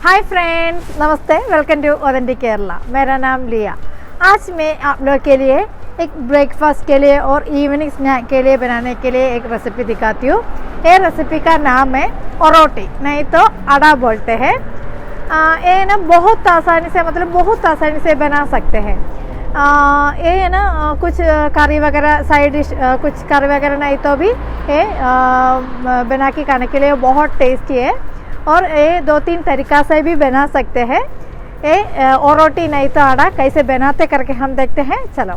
हाय friends, नमस्ते। Welcome to authentic Kerala. मेरा नाम लिया। आज मैं आप लोग के लिए एक ब्रेकफास्ट के लिए और इवनिंग स्नैक के लिए बनाने के लिए एक रेसिपी दिखाती हूँ। ये रेसिपी का नाम है ओरोटी, नहीं तो अड़ा बोलते हैं। ये ना बहुत आसानी से बना सकते हैं। ये ना कुछ करी वगैरह साइड डिश, कुछ करी वगैरह नहीं तो भी ये बना के खाने के लिए बहुत टेस्टी है। और ये 2-3 तरीक़ा से भी बना सकते हैं। ये ओरोटी नहीं तो आड़ा कैसे बनाते करके हम देखते हैं। चलो।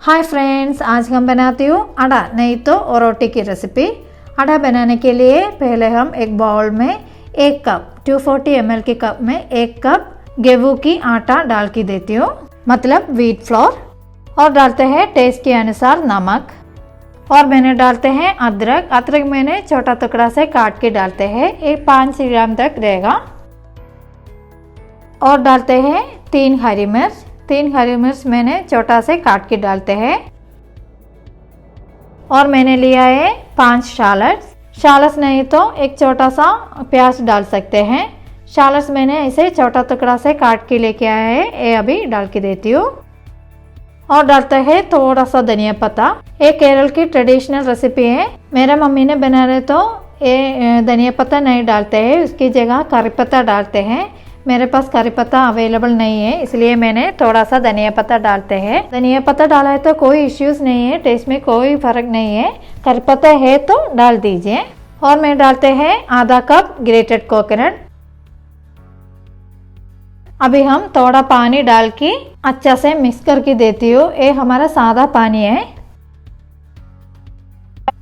हाय फ्रेंड्स, आज हम बनाती हूँ आड़ा नहीं तो ओरोटी की रेसिपी। आड़ा बनाने के लिए पहले हम एक बाउल में 1 कप 240 ml के कप में 1 कप गेहूं की आटा डाल के देती हूँ, मतलब व्हीट फ्लोर। और डालते हैं टेस्ट के अनुसार नमक। और मैंने डालते हैं अदरक मैंने छोटा टुकड़ा से काट के डालते हैं, ये 5 ग्राम तक रहेगा। और डालते हैं 3 हरी मिर्च मैंने छोटा से काट के डालते हैं। और मैंने लिया है 5 शालस नहीं तो एक छोटा सा प्याज डाल सकते हैं। शालस मैंने इसे छोटा टुकड़ा से काट के लेके आया है, ये अभी डाल के देती हूँ। और डालते हैं थोड़ा सा धनिया पत्ता। ये केरल की ट्रेडिशनल रेसिपी है। मेरा मम्मी ने बना रहे तो ये धनिया पत्ता नहीं डालते हैं, उसकी जगह करी पत्ता डालते हैं। मेरे पास करी पत्ता अवेलेबल नहीं है, इसलिए मैंने थोड़ा सा धनिया पत्ता डालते हैं। धनिया पत्ता डाला है तो कोई इश्यूज नहीं है, टेस्ट में कोई फर्क नहीं है। करी पत्ता है तो डाल दीजिए। और मैं डालते हैं आधा कप ग्रेटेड कोकोनट। अभी हम थोड़ा पानी डाल के अच्छा से मिक्स करके देती हूँ। ये हमारा सादा पानी है,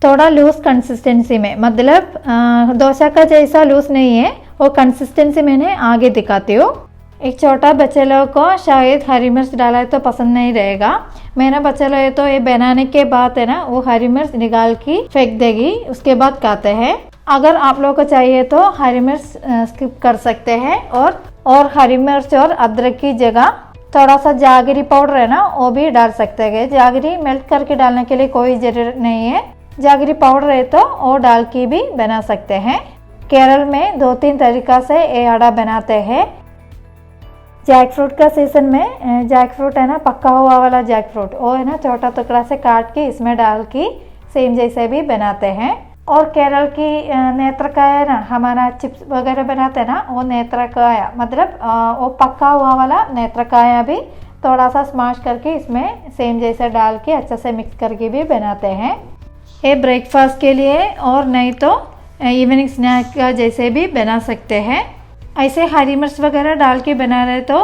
थोड़ा लूज कंसिस्टेंसी में, मतलब डोसा का जैसा लूज नहीं है, वो कंसिस्टेंसी मैंने आगे दिखाती हूँ। एक छोटा बच्चे लोग को शायद हरी मिर्च डाला है तो पसंद नहीं रहेगा। मेरा बच्चा लोग तो ये बनाने के बाद है ना, वो हरी मिर्च निकाल के फेंक देगी, उसके बाद खाते हैं। अगर आप लोगों को चाहिए तो हरी मिर्च स्किप कर सकते हैं। और हरी मिर्च और अदरक की जगह थोड़ा सा जागरी पाउडर है ना, वो भी डाल सकते हैं। जागरी मेल्ट करके डालने के लिए कोई ज़रूरत नहीं है, जागरी पाउडर है तो वो डाल के भी बना सकते हैं। केरल में 2-3 तरीक़ा से ये आड़ा बनाते हैं। जैक फ्रूट का सीजन में जैक फ्रूट है ना, पका हुआ वाला जैक फ्रूट, वो है ना छोटा टुकड़ा से काट के इसमें डाल के सेम जैसे भी बनाते हैं। और केरल की नेत्रकाया है ना, हमारा चिप्स वगैरह बनाते हैं ना, वो नेत्रकाया, मतलब वो पका हुआ वाला नेत्रकाया भी थोड़ा सा स्मैश करके इसमें सेम जैसे डाल के अच्छा से मिक्स करके भी बनाते हैं। ये ब्रेकफास्ट के लिए और नहीं तो इवनिंग स्नैक का जैसे भी बना सकते हैं। ऐसे हरी मिर्च वगैरह डाल के बना रहे तो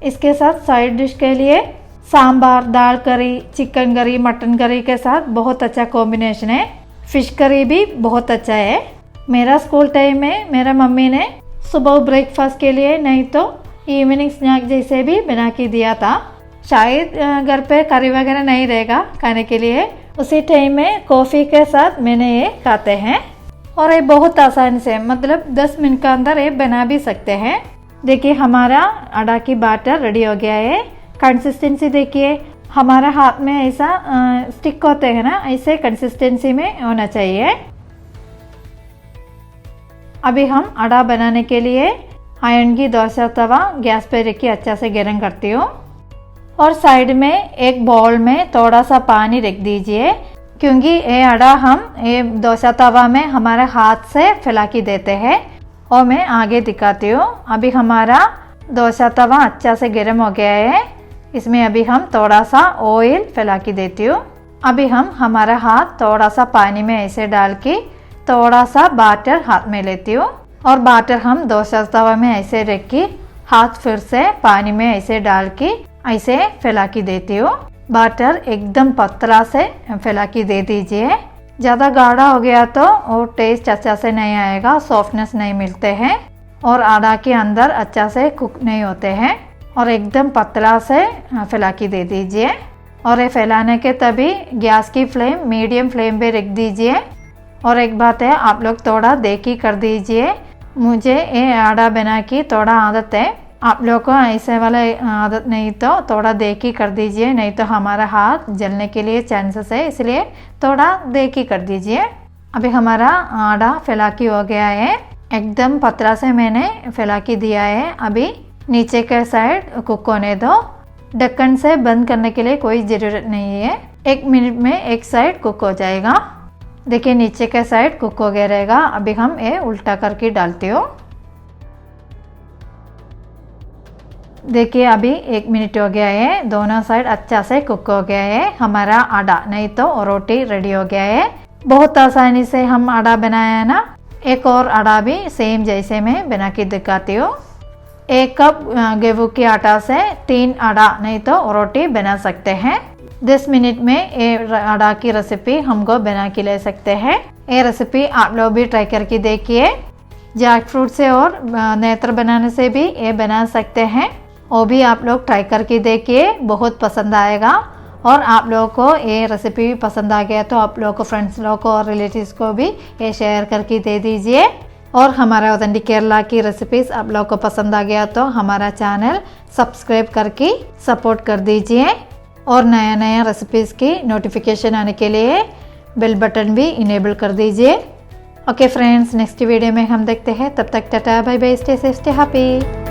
इसके साथ साइड डिश के लिए सांबार, दाल करी, चिकन करी, मटन करी के साथ बहुत अच्छा कॉम्बिनेशन है। फिश करी भी बहुत अच्छा है। मेरा स्कूल टाइम में मेरा मम्मी ने सुबह ब्रेकफास्ट के लिए नहीं तो इवनिंग स्नैक जैसे भी बना के दिया था। शायद घर पे करी वगैरह नहीं रहेगा खाने के लिए, उसी टाइम में कॉफ़ी के साथ मैंने ये खाते हैं। और ये बहुत आसानी से, मतलब 10 मिनट के अंदर ये बना भी सकते हैं। देखिए हमारा आड़ा की बैटर रेडी हो गया है। कंसिस्टेंसी देखिए, हमारा हाथ में ऐसा स्टिक होते हैं ना, ऐसे कंसिस्टेंसी में होना चाहिए। अभी हम आड़ा बनाने के लिए आयरन की डोसा तवा गैस पे रख के अच्छा से गर्म करती हूँ। और साइड में एक बाउल में थोड़ा सा पानी रख दीजिए, क्योंकि ये आड़ा हम ये डोसा तवा में हमारे हाथ से फैला के देते हैं। और मैं आगे दिखाती हूँ। अभी हमारा डोसा तवा अच्छा से गर्म हो गया है, इसमें अभी हम थोड़ा सा ऑयल फैला के देती हूँ। अभी हम हमारा हाथ थोड़ा सा पानी में ऐसे डाल के थोड़ा सा बैटर हाथ में लेती हूँ। और बैटर हम डोसा तवा में ऐसे रख के हाथ फिर से पानी में ऐसे डाल के ऐसे फैला के देती हूँ। बैटर एकदम पतला से फैला के दे दीजिए। ज़्यादा गाढ़ा हो गया तो वो टेस्ट अच्छा से नहीं आएगा, सॉफ्टनेस नहीं मिलते हैं और आड़ा के अंदर अच्छा से कुक नहीं होते हैं। और एकदम पतला से फैला के दे दीजिए। और ये फैलाने के तभी गैस की फ्लेम मीडियम फ्लेम पे रख दीजिए। और एक बात है, आप लोग थोड़ा देखी कर दीजिए। मुझे ये आड़ा बना की थोड़ा आदत है, आप लोग को ऐसे वाला आदत नहीं तो थोड़ा देखी कर दीजिए, नहीं तो हमारा हाथ जलने के लिए चांसेस है, इसलिए थोड़ा देखी कर दीजिए। अभी हमारा आटा फैलाकी हो गया है, एकदम पतला से मैंने फैलाकी दिया है। अभी नीचे के साइड कुक होने दो। ढक्कन से बंद करने के लिए कोई ज़रूरत नहीं है, 1 मिनट में एक साइड कुक हो जाएगा। देखिए नीचे का साइड कुक हो गया रहेगा। अभी हम ये उल्टा करके डालते हो। देखिए अभी 1 मिनट हो गया है, दोनों साइड अच्छा से कुक हो गया है। हमारा आटा नहीं तो रोटी रेडी हो गया है। बहुत आसानी से हम आटा बनाया है ना। एक और आटा भी सेम जैसे मैं बना के दिखाती हूँ। 1 कप गेहूं के आटा से 3 आटा नहीं तो रोटी बना सकते हैं। 10 मिनट में ये आटा की रेसिपी हमको बना के ले सकते हैं। ये रेसिपी आप लोग भी ट्राई करके देखिए। जैक फ्रूट से और नेत्र बनाने से भी ये बना सकते हैं, वो भी आप लोग ट्राई करके देखिए, बहुत पसंद आएगा। और आप लोगों को ये रेसिपी भी पसंद आ गया तो आप लोगों को फ्रेंड्स लोगों को और रिलेटिव्स को भी ये शेयर करके दे दीजिए। और हमारा ऑथेंटिक केरला की रेसिपीज़ आप लोगों को पसंद आ गया तो हमारा चैनल सब्सक्राइब करके सपोर्ट कर दीजिए। और नया नया रेसिपीज़ की नोटिफिकेशन आने के लिए बेल बटन भी इनेबल कर दीजिए। ओके फ्रेंड्स, नेक्स्ट वीडियो में हम देखते हैं। तब तक tata bye bye, stay safe, stay happy.